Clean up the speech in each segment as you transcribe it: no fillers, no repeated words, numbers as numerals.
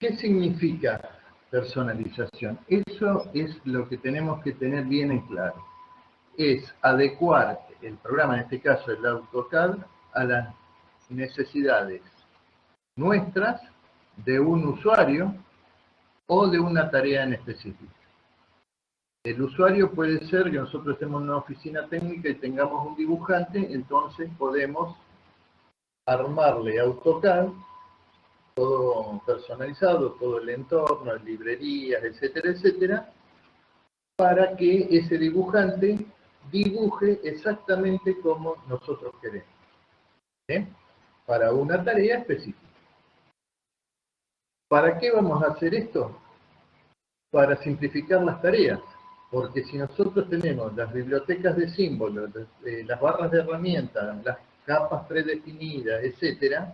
¿Qué significa personalización? Eso es lo que tenemos que tener bien en claro. Es adecuar el programa, en este caso el AutoCAD, a las necesidades nuestras de un usuario o de una tarea en específico. El usuario puede ser que nosotros estemos en una oficina técnica y tengamos un dibujante, entonces podemos armarle AutoCAD, todo personalizado, todo el entorno, librerías, etcétera, etcétera, para que ese dibujante dibuje exactamente como nosotros queremos, ¿eh? Para una tarea específica. ¿Para qué vamos a hacer esto? Para simplificar las tareas, porque si nosotros tenemos las bibliotecas de símbolos, las barras de herramientas, las capas predefinidas, etcétera,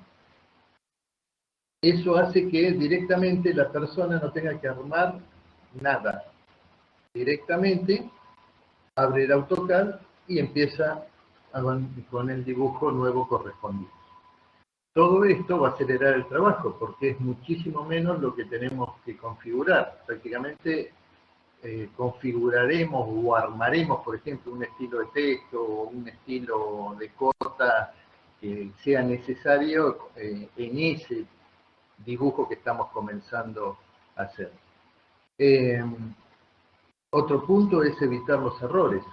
eso hace que directamente la persona no tenga que armar nada. Directamente abre el AutoCAD y empieza con el dibujo nuevo correspondiente. Todo esto va a acelerar el trabajo porque es muchísimo menos lo que tenemos que configurar. Prácticamente configuraremos o armaremos, por ejemplo, un estilo de texto o un estilo de corta que sea necesario en ese dibujo que estamos comenzando a hacer. Otro punto es evitar los errores.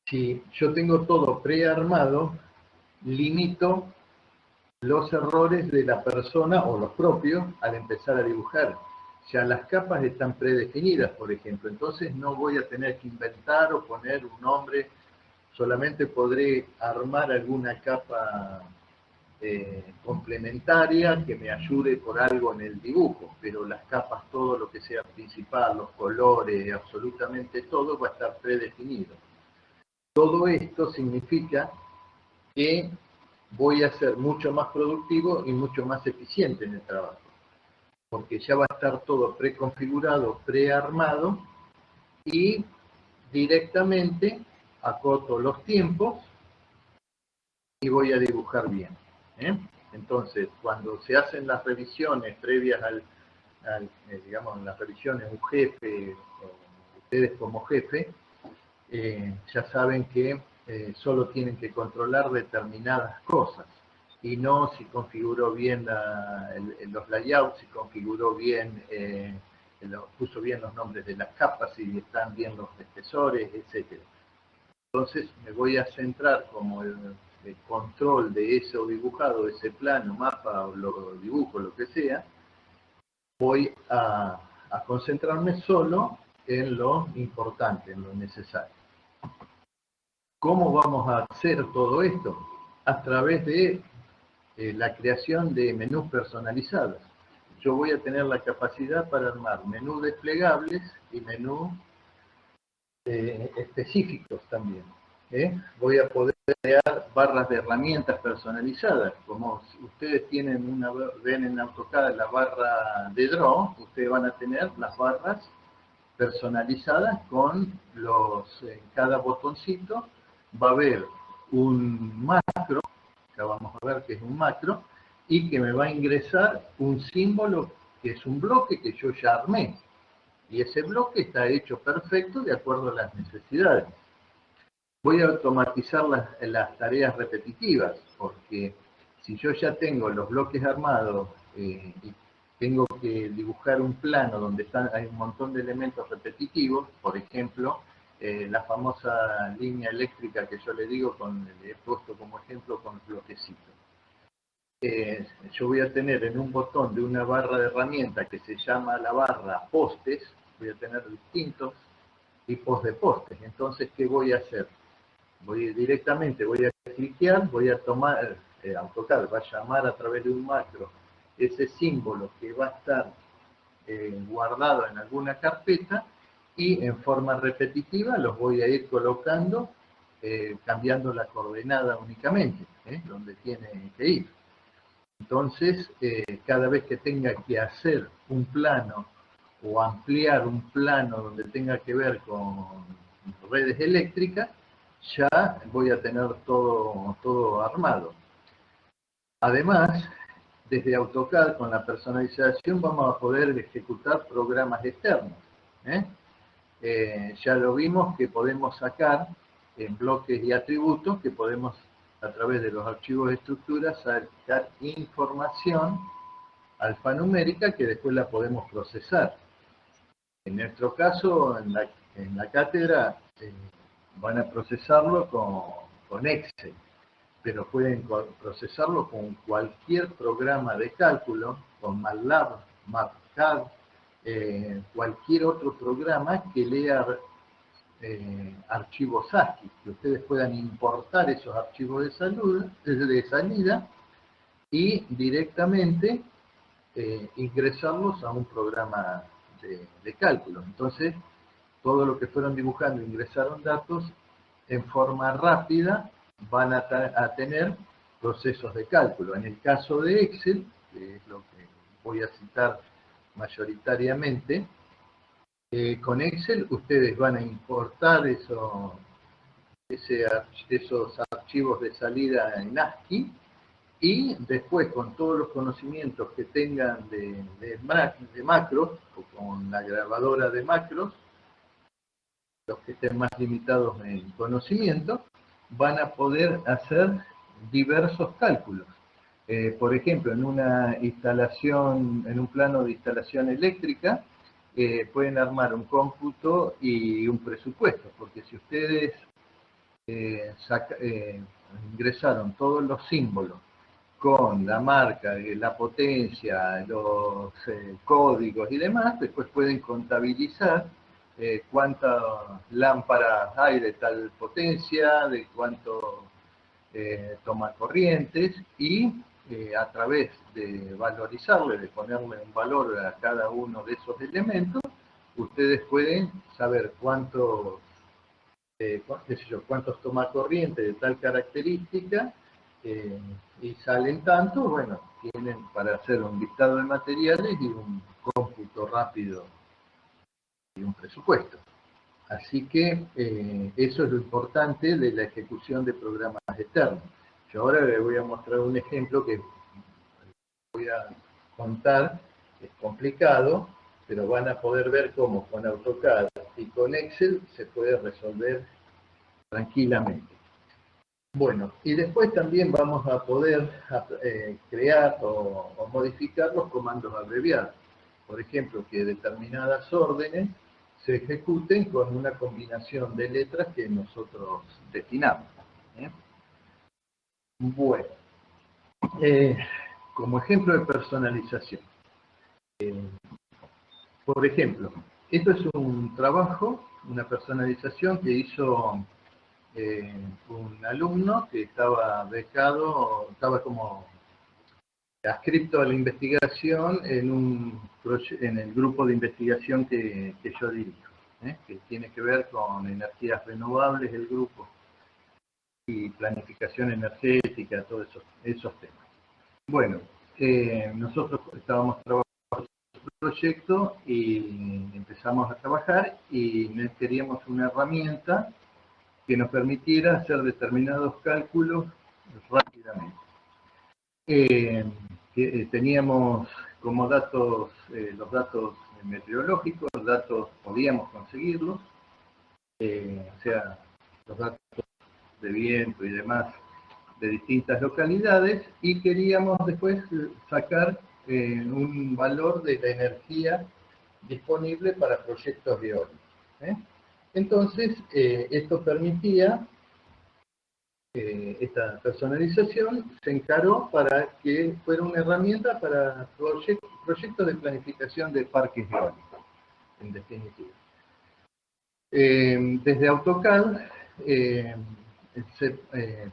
Si yo tengo todo prearmado, limito los errores de la persona o los propios al empezar a dibujar. Ya las capas están predefinidas, por ejemplo, entonces no voy a tener que inventar o poner un nombre, solamente podré armar alguna capa complementaria que me ayude por algo en el dibujo, pero las capas, todo lo que sea principal, los colores, absolutamente todo va a estar predefinido. Todo esto significa que voy a ser mucho más productivo y mucho más eficiente en el trabajo, porque ya va a estar todo preconfigurado, prearmado, y directamente acoto los tiempos y voy a dibujar bien, ¿eh? Entonces, cuando se hacen las revisiones previas digamos, las revisiones un jefe, o ustedes como jefe, ya saben que solo tienen que controlar determinadas cosas, y no si configuró bien los layouts, si configuró bien, puso bien los nombres de las capas, si están bien los espesores, etc. Entonces me voy a centrar como el control de eso dibujado, ese plano, mapa, o lo dibujo, lo que sea, voy a concentrarme solo en lo importante, en lo necesario. ¿Cómo vamos a hacer todo esto? A través de la creación de menús personalizados. Yo voy a tener la capacidad para armar menús desplegables y menús específicos también. Voy a poder crear barras de herramientas personalizadas. Como ustedes ven en AutoCAD la barra de Draw, ustedes van a tener las barras personalizadas con cada botoncito va a haber un macro, ya vamos a ver que es un macro, y que me va a ingresar un símbolo que es un bloque que yo ya armé. Y ese bloque está hecho perfecto de acuerdo a las necesidades. Voy a automatizar las tareas repetitivas, porque si yo ya tengo los bloques armados y tengo que dibujar un plano donde hay un montón de elementos repetitivos, por ejemplo, la famosa línea eléctrica que yo le digo, he puesto como ejemplo con bloquecitos. Yo voy a tener en un botón de una barra de herramientas que se llama la barra postes, voy a tener distintos tipos de postes. Entonces, ¿qué voy a hacer? Directamente voy a cliquear, voy a tomar, AutoCAD va a llamar a través de un macro ese símbolo que va a estar guardado en alguna carpeta, y en forma repetitiva los voy a ir colocando, cambiando la coordenada únicamente, donde tiene que ir. Entonces, cada vez que tenga que hacer un plano o ampliar un plano donde tenga que ver con redes eléctricas, ya voy a tener todo armado. Además, desde AutoCAD, con la personalización, vamos a poder ejecutar programas externos. Ya lo vimos que podemos sacar en bloques y atributos, que podemos a través de los archivos de estructuras sacar información alfanumérica que después la podemos procesar. En nuestro caso, en la cátedra, van a procesarlo con Excel, pero pueden procesarlo con cualquier programa de cálculo, con MATLAB, MATCAD, cualquier otro programa que lea archivos ASCII, que ustedes puedan importar esos archivos de salida y directamente ingresarlos a un programa de cálculo. Entonces, todo lo que fueron dibujando, ingresaron datos, en forma rápida van a tener procesos de cálculo. En el caso de Excel, que es lo que voy a citar mayoritariamente, con Excel ustedes van a importar esos archivos de salida en ASCII y después con todos los conocimientos que tengan de macros, o con la grabadora de macros, los que estén más limitados en conocimiento, van a poder hacer diversos cálculos. Por ejemplo, en una instalación, en un plano de instalación eléctrica, pueden armar un cómputo y un presupuesto, porque si ustedes ingresaron todos los símbolos con la marca, la potencia, los códigos y demás, después pueden contabilizar cuántas lámparas hay de tal potencia, de cuánto toma corrientes, y a través de valorizarle, de ponerle un valor a cada uno de esos elementos, ustedes pueden saber cuántos toma corriente de tal característica, y salen tanto, bueno, tienen para hacer un listado de materiales y un cómputo rápido y un presupuesto. Así que eso es lo importante de la ejecución de programas externos. Yo ahora les voy a mostrar un ejemplo que voy a contar, es complicado, pero van a poder ver cómo con AutoCAD y con Excel se puede resolver tranquilamente. Bueno, y después también vamos a poder crear o modificar los comandos abreviados. Por ejemplo, que determinadas órdenes se ejecuten con una combinación de letras que nosotros destinamos. Bueno, como ejemplo de personalización. Por ejemplo, esto es un trabajo, una personalización que hizo un alumno que estaba becado, estaba como adscrito a la investigación en el grupo de investigación que yo dirijo, que tiene que ver con energías renovables del grupo y planificación energética, todos esos temas. Bueno, nosotros estábamos trabajando en un proyecto y empezamos a trabajar y queríamos una herramienta que nos permitiera hacer determinados cálculos rápidamente. Teníamos como datos los datos meteorológicos, los datos podíamos conseguirlos, o sea, los datos de viento y demás de distintas localidades, y queríamos después sacar un valor de la energía disponible para proyectos eólicos. Entonces, esto permitía, esta personalización se encaró para que fuera una herramienta para proyectos de planificación de parques eólicos, en definitiva. Desde AutoCAD se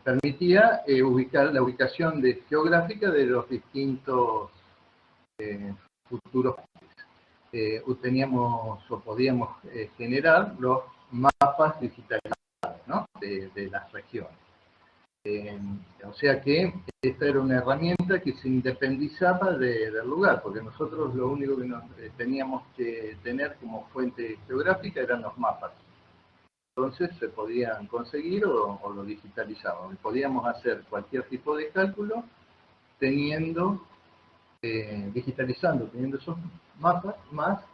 permitía ubicar la ubicación geográfica de los distintos futuros parques. Teníamos o podíamos generar los mapas digitalizados, ¿no?, de las regiones. O sea que esta era una herramienta que se independizaba del lugar, porque nosotros lo único que teníamos que tener como fuente geográfica eran los mapas. Entonces se podían conseguir o lo digitalizábamos. Podíamos hacer cualquier tipo de cálculo teniendo digitalizando, teniendo esos mapas, más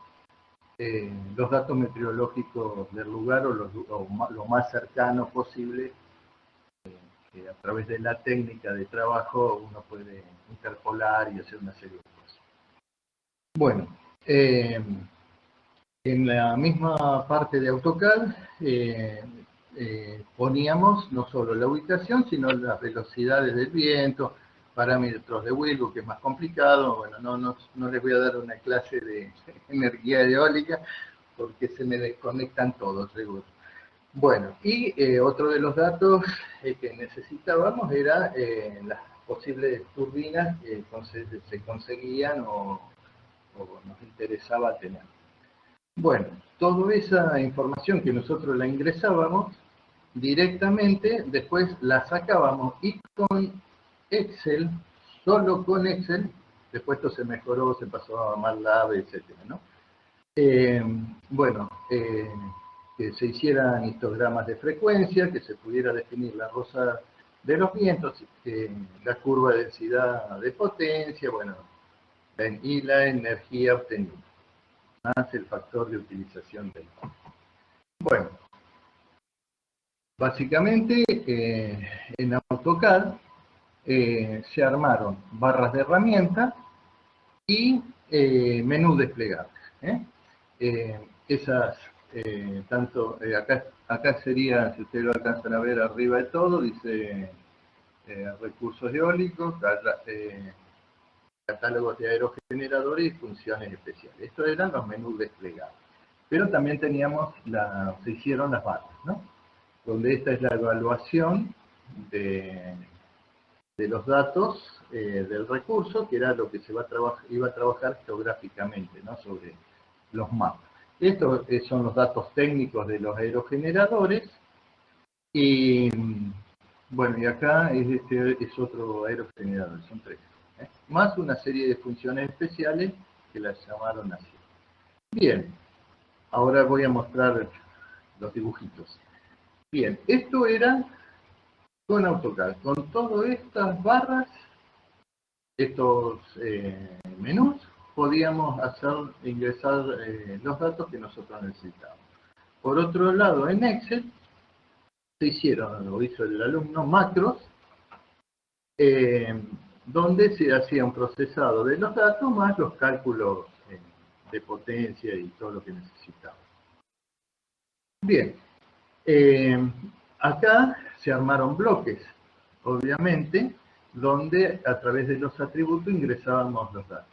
los datos meteorológicos del lugar o lo más cercano posible, que a través de la técnica de trabajo uno puede interpolar y hacer una serie de cosas. Bueno, en la misma parte de AutoCAD poníamos no solo la ubicación, sino las velocidades del viento, parámetros de Wilbur, que es más complicado. Bueno, no les voy a dar una clase de energía eólica porque se me desconectan todos, seguro. Bueno, y otro de los datos que necesitábamos era las posibles turbinas que se conseguían o nos interesaba tener. Bueno, toda esa información que nosotros la ingresábamos directamente, después la sacábamos y con Excel, solo con Excel, después esto se mejoró, se pasó a MATLAB, etcétera, ¿no? Que se hicieran histogramas de frecuencia, que se pudiera definir la rosa de los vientos, la curva de densidad de potencia, bueno, y la energía obtenida, más el factor de utilización del. Bueno, básicamente en AutoCAD se armaron barras de herramientas y menús desplegables. Esas, acá sería, si ustedes lo alcanzan a ver arriba de todo, dice recursos eólicos, catálogos de aerogeneradores y funciones especiales. Estos eran los menús desplegables. Pero también teníamos, se hicieron las barras, ¿no? Donde esta es la evaluación de los datos del recurso, que era lo que se iba a trabajar geográficamente, ¿no? Sobre los mapas. Estos son los datos técnicos de los aerogeneradores. Y bueno, y acá es otro aerogenerador, son 3. Más una serie de funciones especiales que las llamaron así. Bien, ahora voy a mostrar los dibujitos. Bien, esto era con AutoCAD, con todas estas barras, estos menús, podíamos ingresar los datos que nosotros necesitábamos. Por otro lado, en Excel se hicieron, lo hizo el alumno, macros, donde se hacía un procesado de los datos más los cálculos de potencia y todo lo que necesitaba. Bien, acá se armaron bloques, obviamente, donde a través de los atributos ingresábamos los datos.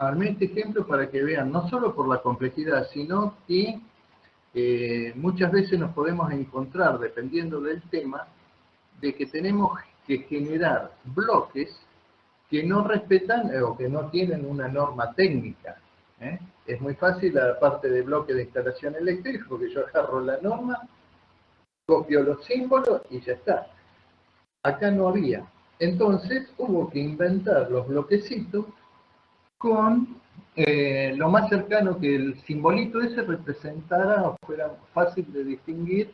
Armé este ejemplo para que vean, no solo por la complejidad, sino que muchas veces nos podemos encontrar, dependiendo del tema, de que tenemos que generar bloques que no respetan o que no tienen una norma técnica. Es muy fácil la parte de bloque de instalación eléctrica, porque yo agarro la norma, copio los símbolos y ya está. Acá no había. Entonces hubo que inventar los bloquecitos con lo más cercano que el simbolito ese representara o fuera fácil de distinguir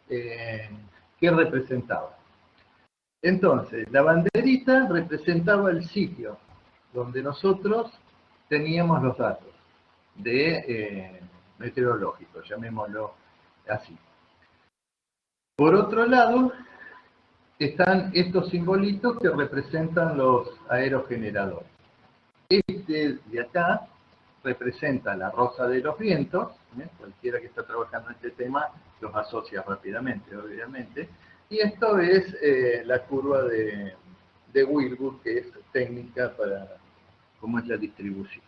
qué representaba. Entonces, la banderita representaba el sitio donde nosotros teníamos los datos meteorológicos, llamémoslo así. Por otro lado, están estos simbolitos que representan los aerogeneradores. Este de acá representa la rosa de los vientos, cualquiera que está trabajando en este tema los asocia rápidamente, obviamente, y esto es la curva de Wilbur, que es técnica para cómo es la distribución.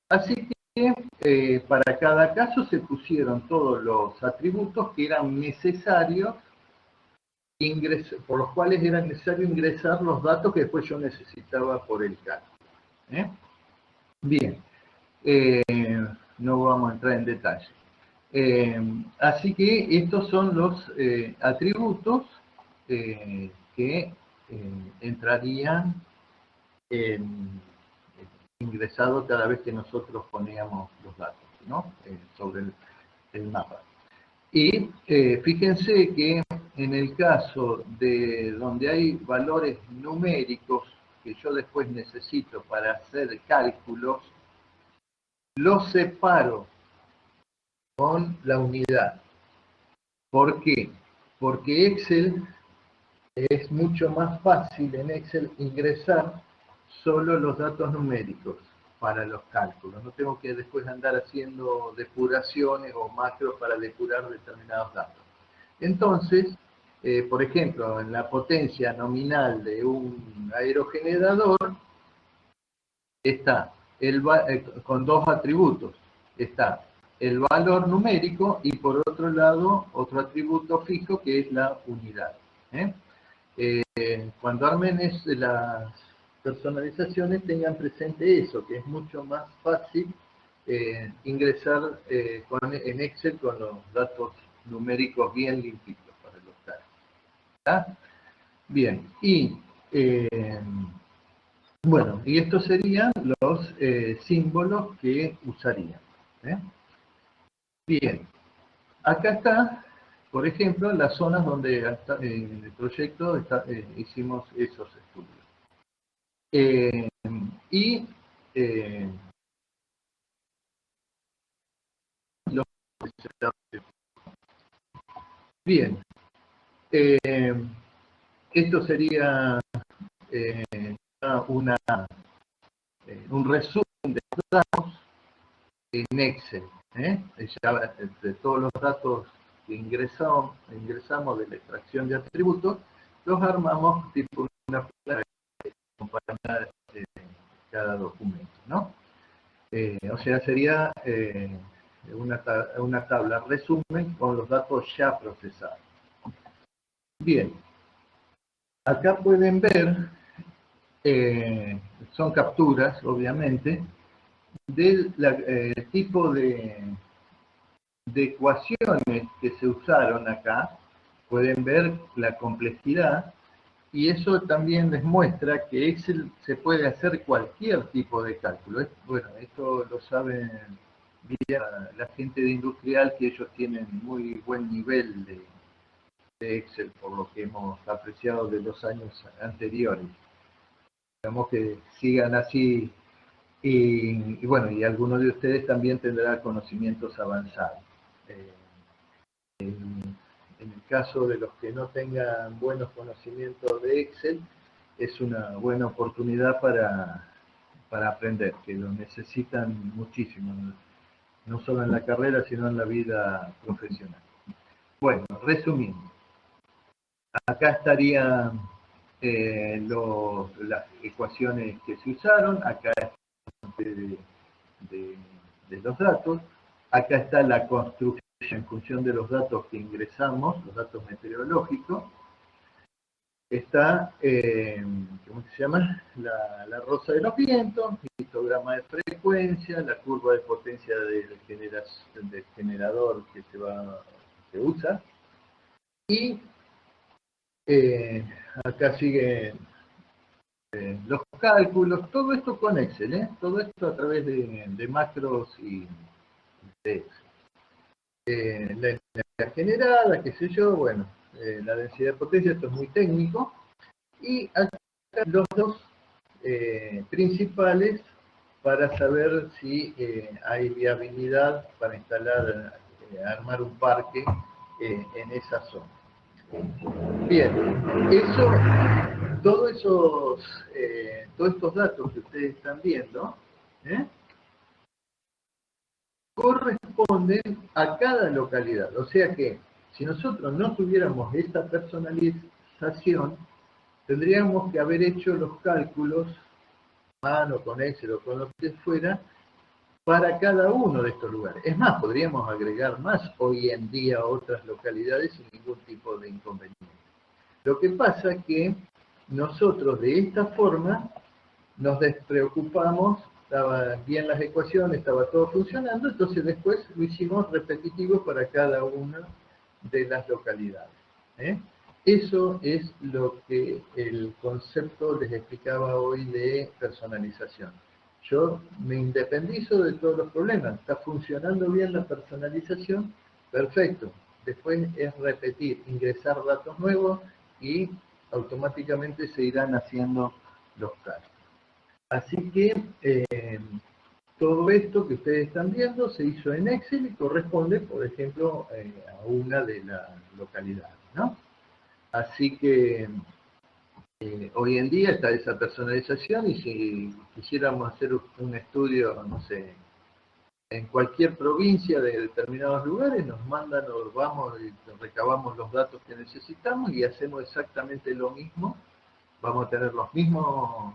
Así que para cada caso se pusieron todos los atributos que eran necesarios, por los cuales era necesario ingresar los datos que después yo necesitaba por el cálculo. Bien, no vamos a entrar en detalle. Así que estos son los atributos que entrarían ingresados cada vez que nosotros poníamos los datos, ¿no? Sobre el mapa. Y fíjense que en el caso de donde hay valores numéricos que yo después necesito para hacer cálculos, los separo con la unidad. ¿Por qué? Porque Excel es mucho más fácil en Excel ingresar solo los datos numéricos para los cálculos. No tengo que después andar haciendo depuraciones o macros para depurar determinados datos. Entonces, por ejemplo, en la potencia nominal de un aerogenerador está con dos atributos. Está el valor numérico y por otro lado otro atributo fijo que es la unidad. Cuando armen las personalizaciones tengan presente eso, que es mucho más fácil ingresar en Excel con los datos numéricos bien limpitos para los cálculos. Bien, y bueno, y estos serían los símbolos que usarían. Bien, acá está, por ejemplo, las zonas donde en el proyecto hicimos esos estudios. Bien, esto sería un resumen de datos en Excel. De todos los datos que ingresamos de la extracción de atributos, los armamos tipo una tabla comparar cada documento, ¿no? O sea, sería una tabla resumen con los datos ya procesados. Bien, acá pueden ver, son capturas, obviamente, del tipo de ecuaciones que se usaron acá. Pueden ver la complejidad y eso también les muestra que Excel se puede hacer cualquier tipo de cálculo. Bueno, esto lo saben bien la gente de industrial, que ellos tienen muy buen nivel de Excel por lo que hemos apreciado de los años anteriores. Esperamos que sigan así y bueno, y algunos de ustedes también tendrán conocimientos avanzados. En el caso de los que no tengan buenos conocimientos de Excel, es una buena oportunidad para aprender, que lo necesitan muchísimo, no solo en la carrera, sino en la vida profesional. Bueno, resumiendo, acá estarían las ecuaciones que se usaron, acá de los datos, acá está la construcción en función de los datos que ingresamos, los datos meteorológicos, está, ¿cómo se llama? La rosa de los vientos, el histograma de frecuencia, la curva de potencia del generador que se usa, y acá siguen los cálculos, todo esto con Excel, todo esto a través de macros y de Excel. La energía generada, qué sé yo, bueno, la densidad de potencia, esto es muy técnico, y acá los dos principales para saber si hay viabilidad para instalar, armar un parque en esa zona. Bien, todos estos datos que ustedes están viendo, corresponden a cada localidad. O sea que, si nosotros no tuviéramos esta personalización, tendríamos que haber hecho los cálculos, mano, con Excel o con lo que fuera, para cada uno de estos lugares. Es más, podríamos agregar más hoy en día otras localidades sin ningún tipo de inconveniente. Lo que pasa es que nosotros de esta forma nos despreocupamos, estaban bien las ecuaciones, estaba todo funcionando, entonces después lo hicimos repetitivo para cada una de las localidades. Eso es lo que el concepto les explicaba hoy de personalización. Yo me independizo de todos los problemas, está funcionando bien la personalización, perfecto, después es repetir, ingresar datos nuevos y automáticamente se irán haciendo los cálculos. Así que todo esto que ustedes están viendo se hizo en Excel y corresponde, por ejemplo, a una de las localidades, ¿no? Así que hoy en día está esa personalización y si quisiéramos hacer un estudio, no sé, en cualquier provincia de determinados lugares, nos mandan, nos vamos y recabamos los datos que necesitamos y hacemos exactamente lo mismo. Vamos a tener los mismos,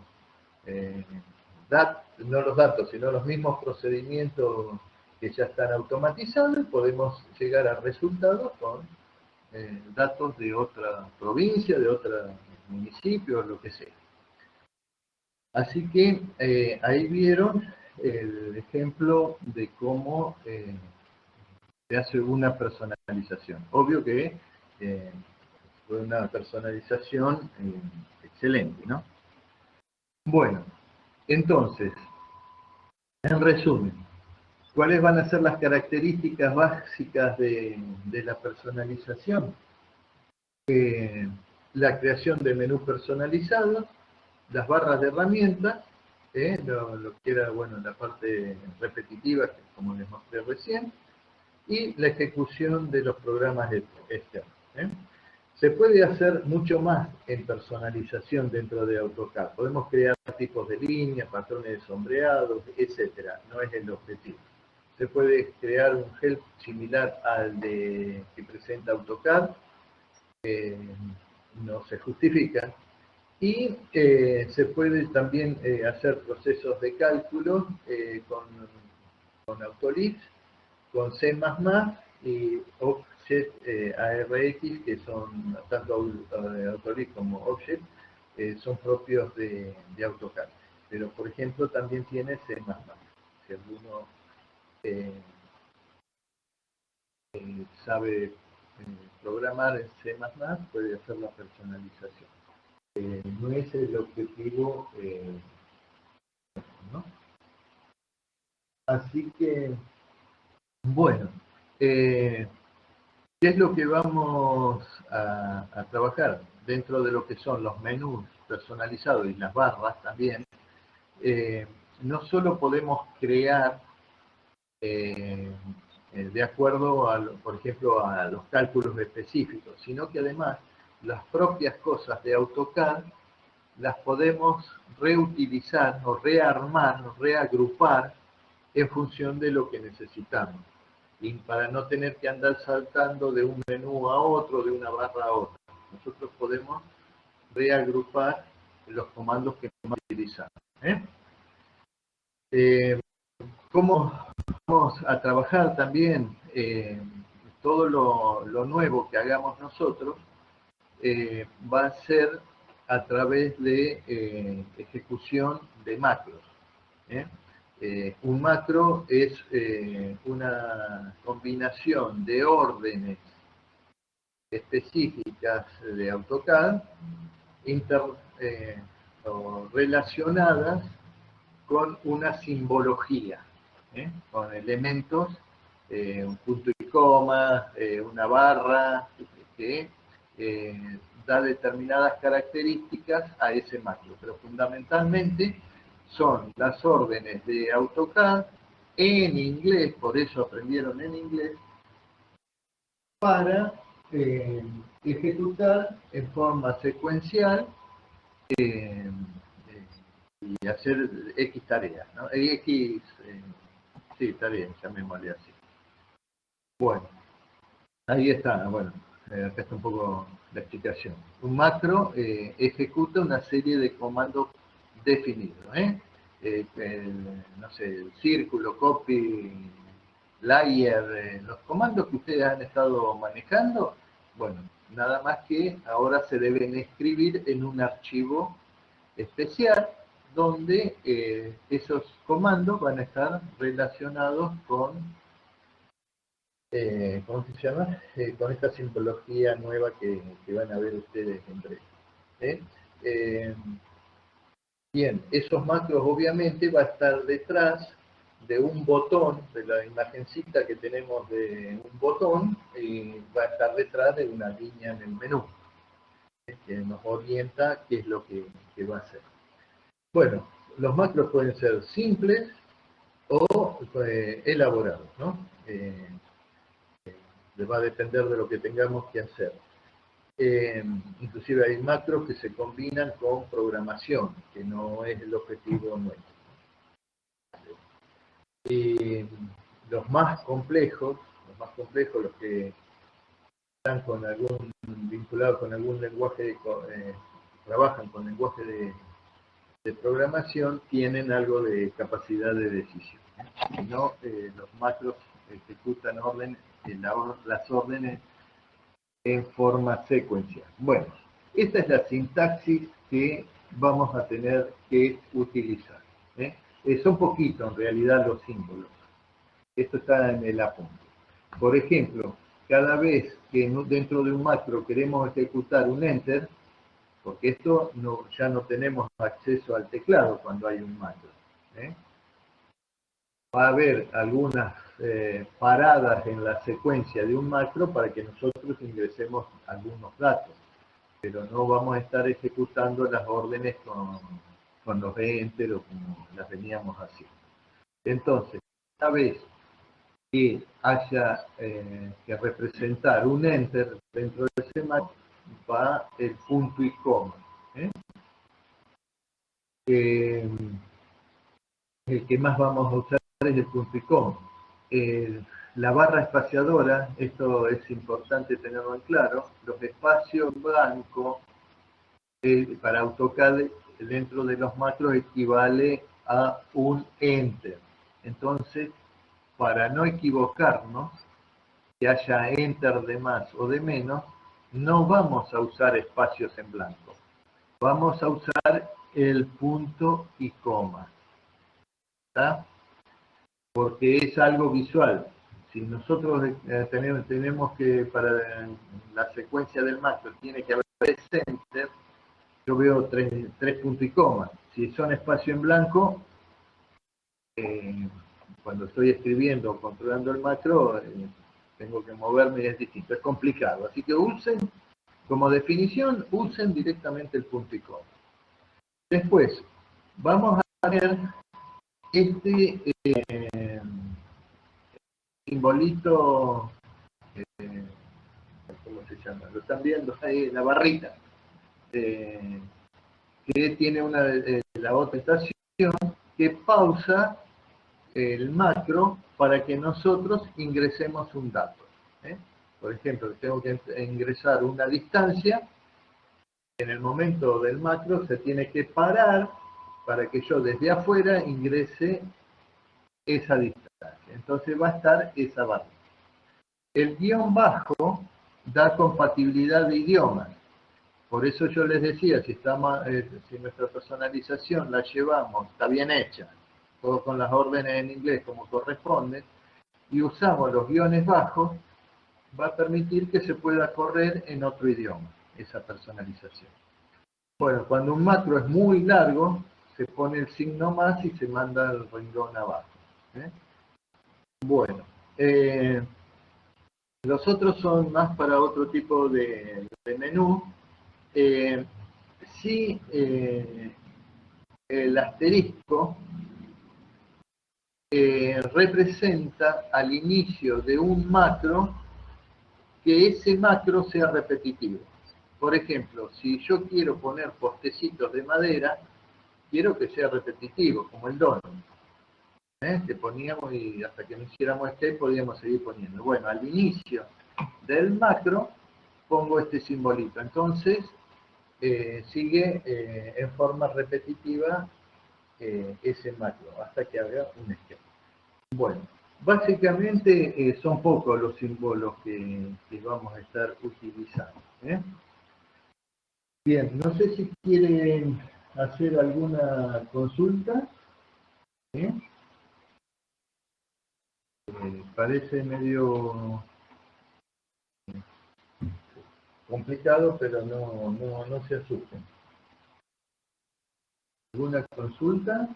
no los datos, sino los mismos procedimientos que ya están automatizados y podemos llegar a resultados con datos de otra provincia, de otro municipio, lo que sea. Así que ahí vieron el ejemplo de cómo se hace una personalización. Obvio que fue una personalización excelente, ¿no? Bueno, entonces, en resumen, ¿cuáles van a ser las características básicas de la personalización? La creación de menús personalizados, las barras de herramientas, lo que era, bueno, la parte repetitiva, que como les mostré recién, y la ejecución de los programas externos. Se puede hacer mucho más en personalización dentro de AutoCAD. Podemos crear tipos de líneas, patrones de sombreados, etc. No es el objetivo. Se puede crear un help similar al de que presenta AutoCAD, no se justifica. Y se puede también hacer procesos de cálculo con Autoliv, con C++ y Object ARX, que son tanto Autoliv como Object, son propios de AutoCAD. Pero, por ejemplo, también tiene C++. Si alguno sabe programar en C++, puede hacer la personalización. No es el objetivo, ¿no? Así que, bueno, ¿qué es lo que vamos a trabajar? Dentro de lo que son los menús personalizados y las barras también, no solo podemos crear de acuerdo, por ejemplo, a los cálculos específicos, sino que además las propias cosas de AutoCAD las podemos reutilizar o rearmar, o reagrupar en función de lo que necesitamos. Y para no tener que andar saltando de un menú a otro, de una barra a otra. Nosotros podemos reagrupar los comandos que vamos a utilizar. ¿Cómo vamos a trabajar también todo lo nuevo que hagamos nosotros? Va a ser a través de ejecución de macros. Un macro es una combinación de órdenes específicas de AutoCAD o relacionadas con una simbología, con elementos, un punto y coma, una barra, que da determinadas características a ese macro, pero fundamentalmente son las órdenes de AutoCAD en inglés, por eso aprendieron en inglés, para ejecutar en forma secuencial y hacer X tareas, ¿no? Sí, tareas, llamémosle así. Bueno, ahí está, bueno, acá está un poco la explicación. Un macro ejecuta una serie de comandos definidos, no sé, el círculo, copy, layer, los comandos que ustedes han estado manejando, bueno, nada más que ahora se deben escribir en un archivo especial donde esos comandos van a estar relacionados con, ¿cómo se llama? Con esta simbología nueva que van a ver ustedes en breve. Bien, esos macros obviamente va a estar detrás de un botón, de la imagencita que tenemos de un botón, y va a estar detrás de una línea en el menú, que nos orienta qué es lo que va a hacer. Bueno, los macros pueden ser simples o elaborados, ¿no? Va a depender de lo que tengamos que hacer. Inclusive hay macros que se combinan con programación, que no es el objetivo nuestro. Los más complejos, los que están con vinculados con algún lenguaje, trabajan con lenguaje de programación, tienen algo de capacidad de decisión. Si no, los macros ejecutan las órdenes en forma secuencial. Bueno, esta es la sintaxis que vamos a tener que utilizar. Son poquitos en realidad los símbolos. Esto está en el apunte. Por ejemplo, cada vez que dentro de un macro queremos ejecutar un enter, porque esto ya no tenemos acceso al teclado cuando hay un macro. Va a haber algunas paradas en la secuencia de un macro para que nosotros ingresemos algunos datos, pero no vamos a estar ejecutando las órdenes con los enter o como las veníamos haciendo. Entonces, cada vez que haya que representar un enter dentro de ese macro, va el punto y coma. El que más vamos a usar es el punto y coma. La barra espaciadora, esto es importante tenerlo en claro, los espacios blancos para AutoCAD dentro de los macros equivale a un enter. Entonces, para no equivocarnos, que haya enter de más o de menos, no vamos a usar espacios en blanco. Vamos a usar el punto y coma. ¿Está? Porque es algo visual. Si nosotros tenemos que, para la secuencia del macro, tiene que haber enter, yo veo tres puntos y coma. Si son espacio en blanco, cuando estoy escribiendo o controlando el macro, tengo que moverme y es distinto, es complicado. Así que como definición, usen directamente el punto y coma. Después, vamos a ver este simbolito, ¿cómo se llama? Lo están viendo ahí, la barrita, que tiene la otra estación que pausa el macro para que nosotros ingresemos un dato. Por ejemplo, tengo que ingresar una distancia, en el momento del macro se tiene que parar para que yo desde afuera ingrese esa distancia. Entonces va a estar esa barra. El guión bajo da compatibilidad de idiomas. Por eso yo les decía, si nuestra personalización la llevamos, está bien hecha, todo con las órdenes en inglés como corresponde, y usamos los guiones bajos, va a permitir que se pueda correr en otro idioma, esa personalización. Bueno, cuando un macro es muy largo, se pone el signo más y se manda el renglón abajo. Bueno, los otros son más para otro tipo de menú. Sí, el asterisco representa al inicio de un macro que ese macro sea repetitivo. Por ejemplo, si yo quiero poner postecitos de madera, quiero que sea repetitivo, como el donut. Que poníamos y hasta que no hiciéramos escape podíamos seguir poniendo. Bueno, al inicio del macro pongo este simbolito. Entonces, sigue en forma repetitiva ese macro hasta que haga un escape. Bueno, básicamente son pocos los símbolos que vamos a estar utilizando. Bien, no sé si quieren hacer alguna consulta. Parece medio complicado, pero no se asusten. ¿Alguna consulta?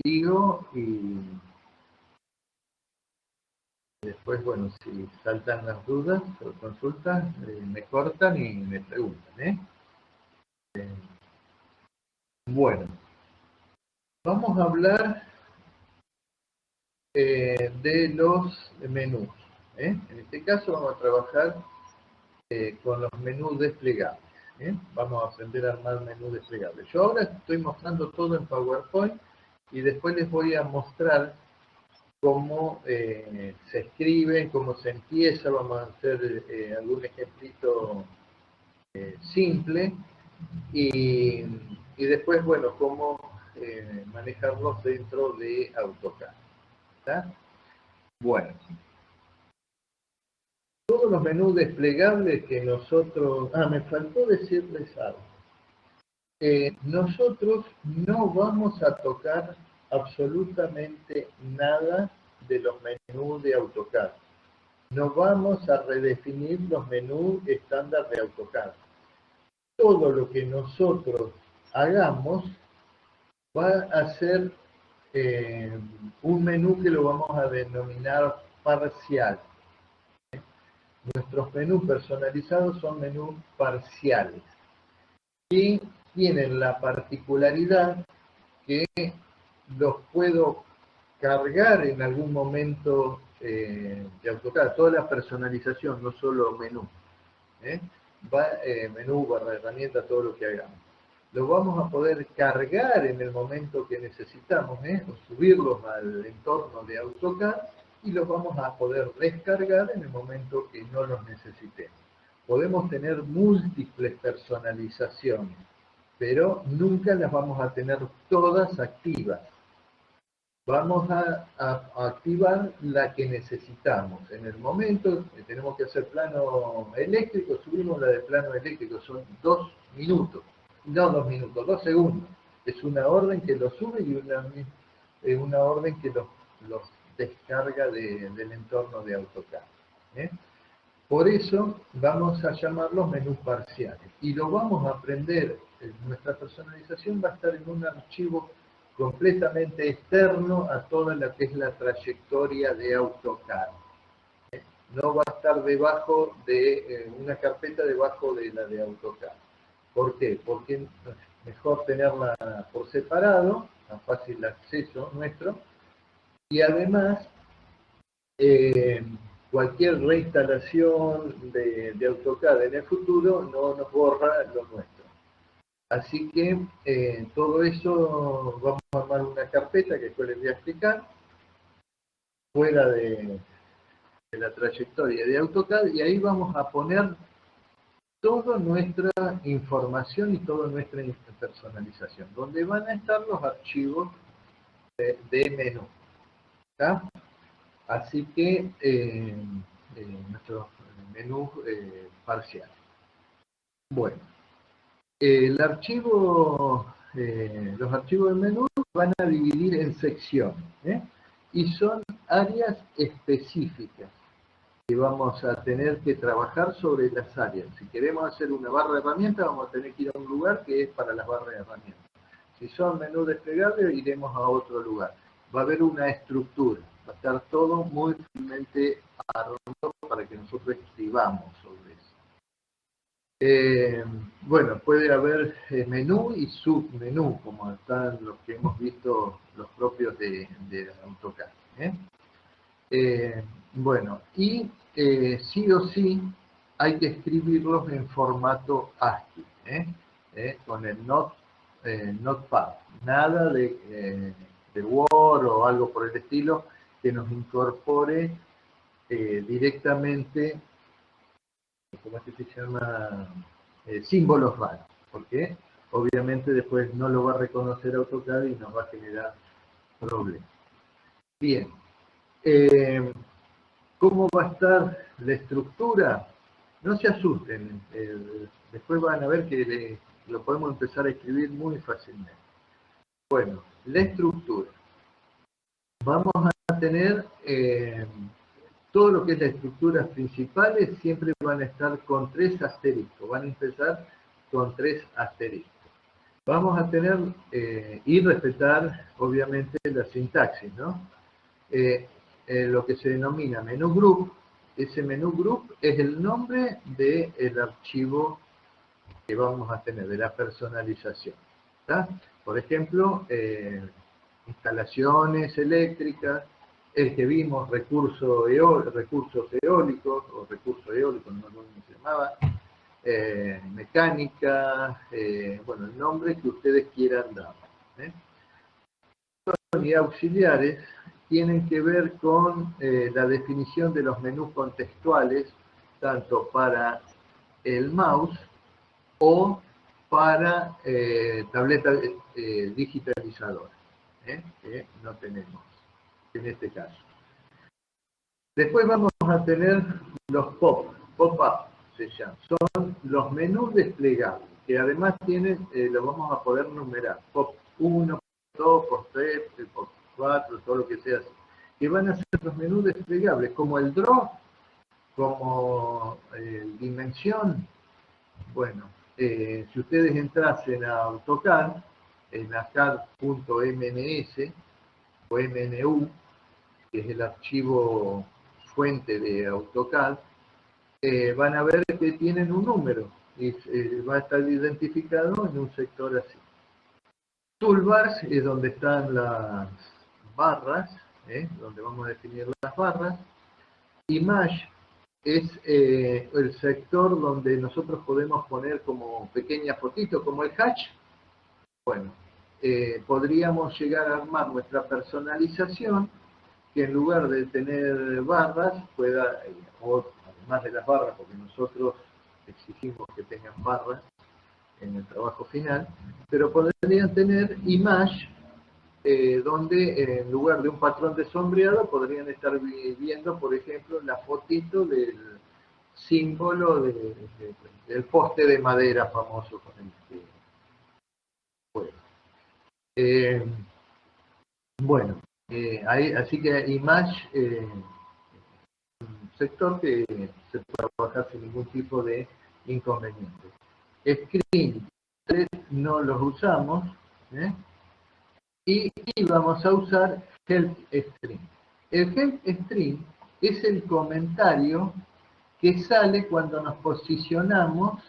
sigo y después, bueno, si saltan las dudas o consultas, me cortan y me preguntan. Bueno, vamos a hablar de los menús. En este caso vamos a trabajar con los menús desplegables. Vamos a aprender a armar menús desplegables. Yo ahora estoy mostrando todo en PowerPoint y después les voy a mostrar cómo se escribe, cómo se empieza. Vamos a hacer algún ejemplito simple y después, bueno, cómo manejarlos dentro de AutoCAD. ¿Está? Bueno, todos los menús desplegables que nosotros... me faltó decirles algo. Nosotros no vamos a tocar absolutamente nada de los menús de AutoCAD. No vamos a redefinir los menús estándar de AutoCAD. Todo lo que nosotros hagamos va a ser un menú que lo vamos a denominar parcial. Nuestros menús personalizados son menús parciales y tienen la particularidad que los puedo cargar en algún momento de AutoCAD. Toda la personalización, no solo menú. Menú, barra herramienta, todo lo que hagamos. Lo vamos a poder cargar en el momento que necesitamos, o subirlos al entorno de AutoCAD y los vamos a poder descargar en el momento que no los necesitemos. Podemos tener múltiples personalizaciones, pero nunca las vamos a tener todas activas. Vamos a activar la que necesitamos. En el momento que tenemos que hacer plano eléctrico, subimos la de plano eléctrico, son 2 minutos. No 2 minutos, 2 segundos. Es una orden que los sube y una orden que los descarga del entorno de AutoCAD. Por eso vamos a llamarlos menús parciales. Y lo vamos a aprender, nuestra personalización va a estar en un archivo completamente externo a toda la que es la trayectoria de AutoCAD. No va a estar debajo de una carpeta debajo de la de AutoCAD. ¿Por qué? Porque es mejor tenerla por separado, a fácil acceso nuestro, y además cualquier reinstalación de AutoCAD en el futuro no nos borra lo nuestro. Así que todo eso vamos a armar una carpeta que después les voy a explicar, fuera de la trayectoria de AutoCAD, y ahí vamos a poner toda nuestra información y toda nuestra personalización, donde van a estar los archivos de menú. ¿Está? Así que nuestro menú parcial. Bueno, los archivos del menú van a dividir en secciones, y son áreas específicas que vamos a tener que trabajar sobre las áreas. Si queremos hacer una barra de herramientas, vamos a tener que ir a un lugar que es para las barras de herramientas. Si son menús desplegables, iremos a otro lugar. Va a haber una estructura, va a estar todo muy firmemente armado para que nosotros escribamos sobre eso. Bueno, puede haber menú y submenú, como están los que hemos visto, los propios de AutoCAD. Bueno, y sí o sí hay que escribirlos en formato ASCII, con el Notepad. Nada de Word o algo por el estilo que nos incorpore directamente, ¿cómo es que se llama? Símbolos raros, porque obviamente después no lo va a reconocer AutoCAD y nos va a generar problemas. Bien. ¿Cómo va a estar la estructura? No se asusten, después van a ver que lo podemos empezar a escribir muy fácilmente. Bueno, la estructura. Vamos a tener todo lo que es las estructuras principales, siempre van a estar con 3 asteriscos, van a empezar con 3 asteriscos. Vamos a tener y respetar, obviamente, la sintaxis, ¿no? Lo que se denomina menú group. Ese menú group es el nombre del archivo que vamos a tener, de la personalización. ¿Tá? Por ejemplo, instalaciones eléctricas, el que vimos recursos eólicos, o recursos eólicos, no sé cómo se llamaba, mecánica, bueno, el nombre que ustedes quieran dar. Y auxiliares tienen que ver con la definición de los menús contextuales, tanto para el mouse o para tableta digitalizadora, que no tenemos en este caso. Después vamos a tener los pop-up, se llaman. Son los menús desplegables, que además tienen, los vamos a poder numerar, pop 1, pop 2, pop 3, pop 4, todo lo que sea así. Que van a ser los menús desplegables, como el draw, como dimensión. Bueno, si ustedes entrasen a AutoCAD, en la CAD.mns o MNU, que es el archivo fuente de AutoCAD, van a ver que tienen un número y va a estar identificado en un sector así. Toolbars es donde están las barras, donde vamos a definir las barras. Image es el sector donde nosotros podemos poner como pequeñas fotitos, como el hatch. Bueno, podríamos llegar a armar nuestra personalización, que en lugar de tener barras, pueda, o además de las barras, porque nosotros exigimos que tengan barras en el trabajo final, pero podrían tener image, donde en lugar de un patrón de sombreado podrían estar viendo, por ejemplo, la fotito del símbolo del poste de madera famoso con el que juega. Bueno, así que Image, un sector que se puede trabajar sin ningún tipo de inconveniente. Screen no los usamos, y vamos a usar Help String. El Help String es el comentario que sale cuando nos posicionamos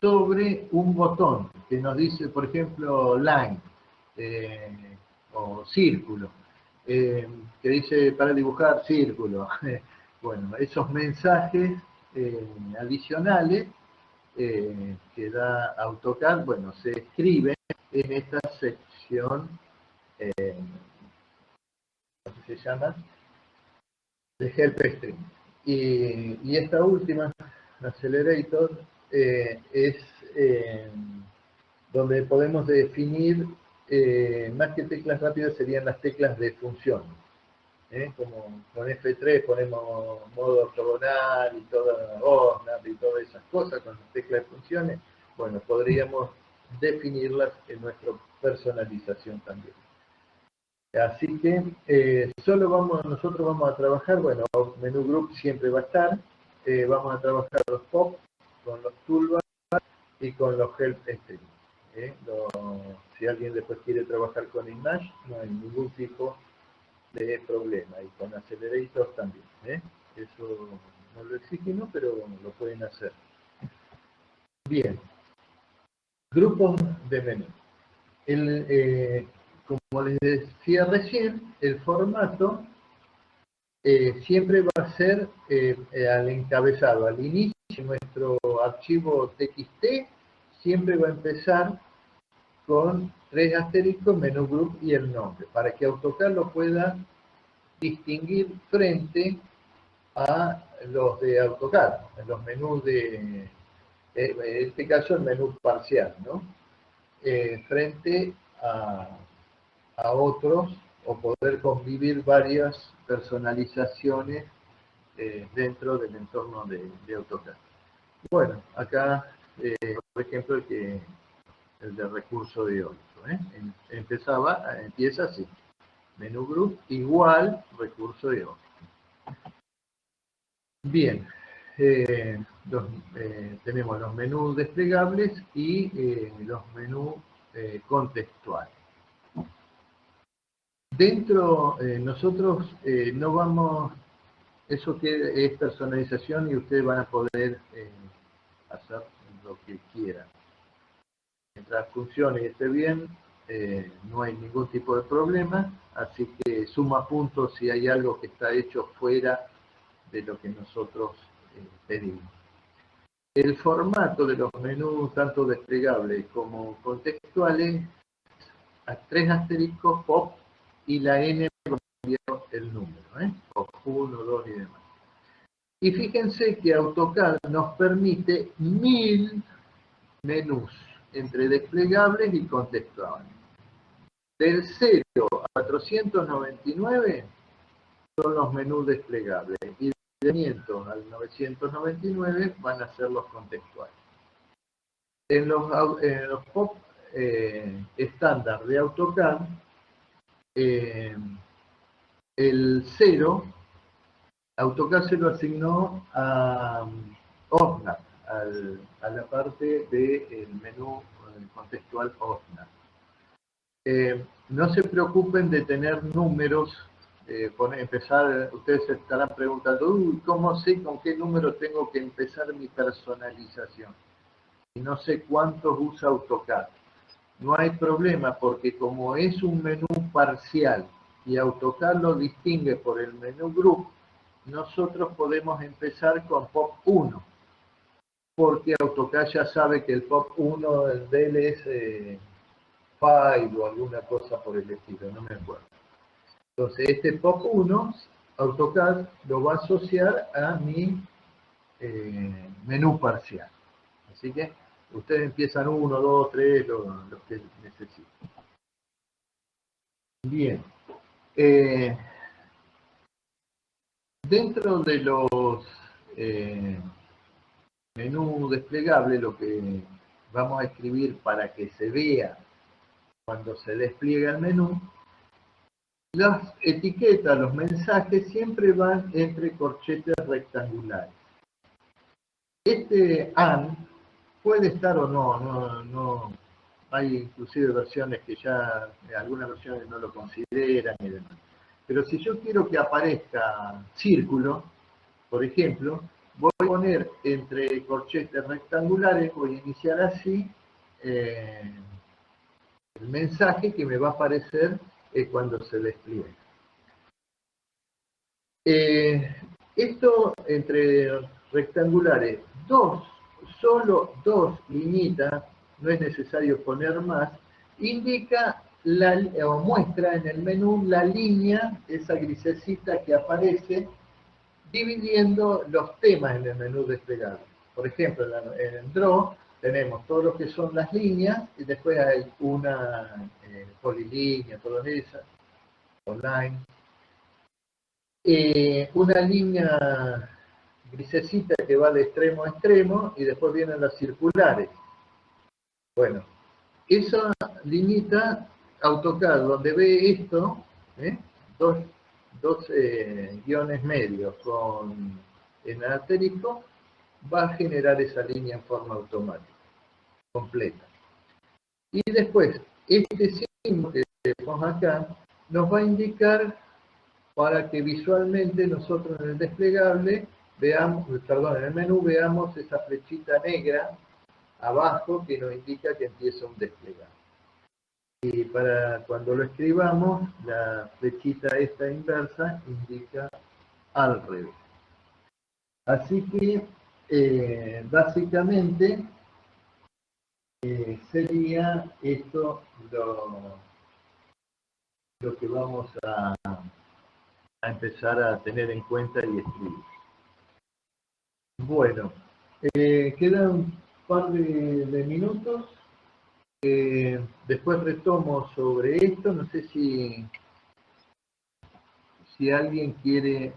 sobre un botón que nos dice, por ejemplo, line o círculo, que dice para dibujar círculo. Bueno, esos mensajes adicionales que da AutoCAD, bueno, se escriben en esta sección, ¿cómo se llama? De Help String. Y esta última, Accelerator, es donde podemos definir, más que teclas rápidas, serían las teclas de función. Como con F3 ponemos modo ortogonal y toda OSNAP y todas esas cosas con las teclas de funciones, bueno, podríamos definirlas en nuestra personalización también. Así que nosotros vamos a trabajar, bueno, menú group siempre va a estar, vamos a trabajar los pop con los toolbars y con los help string. Si alguien después quiere trabajar con Image, no hay ningún tipo de problema, y con Accelerator también. Eso no lo exigimos, pero lo pueden hacer. Bien, grupos de menú. Como les decía recién, el formato siempre va a ser al encabezado, al inicio. Nuestro archivo TXT siempre va a empezar con 3 asteriscos, menú group y el nombre, para que AutoCAD lo pueda distinguir frente a los de AutoCAD, los menús en este caso el menú parcial, ¿no? Frente a otros, o poder convivir varias personalizaciones dentro del entorno de AutoCAD. Bueno, acá, por ejemplo, el de recurso eólico. Empieza así. Menú group igual recurso eólico. Bien, tenemos los menús desplegables y los menús contextual. Dentro, nosotros no vamos, eso que es personalización y ustedes van a poder hacer lo que quieran. Mientras funcione y esté bien, no hay ningún tipo de problema, así que suma puntos si hay algo que está hecho fuera de lo que nosotros pedimos. El formato de los menús, tanto desplegables como contextuales, a 3 asteriscos, pop, y la N cambió el número, pop 1, 2 y demás. Y fíjense que AutoCAD nos permite 1000 menús entre desplegables y contextuales. Del 0 a 499 son los menús desplegables y de 500 al 999 van a ser los contextuales. En los pop estándar de AutoCAD, el 0, AutoCAD se lo asignó a OSNAP, a la parte del menú contextual OSNAP. No se preocupen de tener números, ustedes se estarán preguntando, ¿cómo sé con qué número tengo que empezar mi personalización? Y no sé cuántos usa AutoCAD. No hay problema porque como es un menú parcial y AutoCAD lo distingue por el menú group, nosotros podemos empezar con POP 1, porque AutoCAD ya sabe que el POP 1 de él es file o alguna cosa por el estilo, no me acuerdo. Entonces este POP 1, AutoCAD lo va a asociar a mi menú parcial. Así que ustedes empiezan 1, 2, 3, los que necesiten. Bien. Dentro de los menús desplegables, lo que vamos a escribir para que se vea cuando se despliega el menú, las etiquetas, los mensajes siempre van entre corchetes rectangulares. Este AND puede estar o no, hay inclusive versiones que ya, algunas versiones no lo consideran y demás. Pero si yo quiero que aparezca círculo, por ejemplo, voy a poner entre corchetes rectangulares, voy a iniciar así el mensaje que me va a aparecer cuando se despliegue. Esto entre rectangulares, solo dos liñitas, no es necesario poner más, indica o muestra en el menú la línea, esa grisecita que aparece, dividiendo los temas en el menú desplegable. Por ejemplo, en el Draw tenemos todo lo que son las líneas y después hay una polilínea, todas esas, online. Una línea grisecita que va de extremo a extremo y después vienen las circulares. Bueno, esa liñita AutoCAD donde ve esto, dos guiones medios en asterisco, va a generar esa línea en forma automática, completa. Y después, este símbolo que tenemos acá nos va a indicar para que visualmente nosotros en el desplegable veamos, en el menú veamos esa flechita negra abajo que nos indica que empieza un desplegable. Y para cuando lo escribamos, la flechita esta inversa indica al revés. Así que básicamente sería esto lo que vamos a empezar a tener en cuenta y escribir. Bueno, quedan un par de minutos. Después retomo sobre esto. No sé si alguien quiere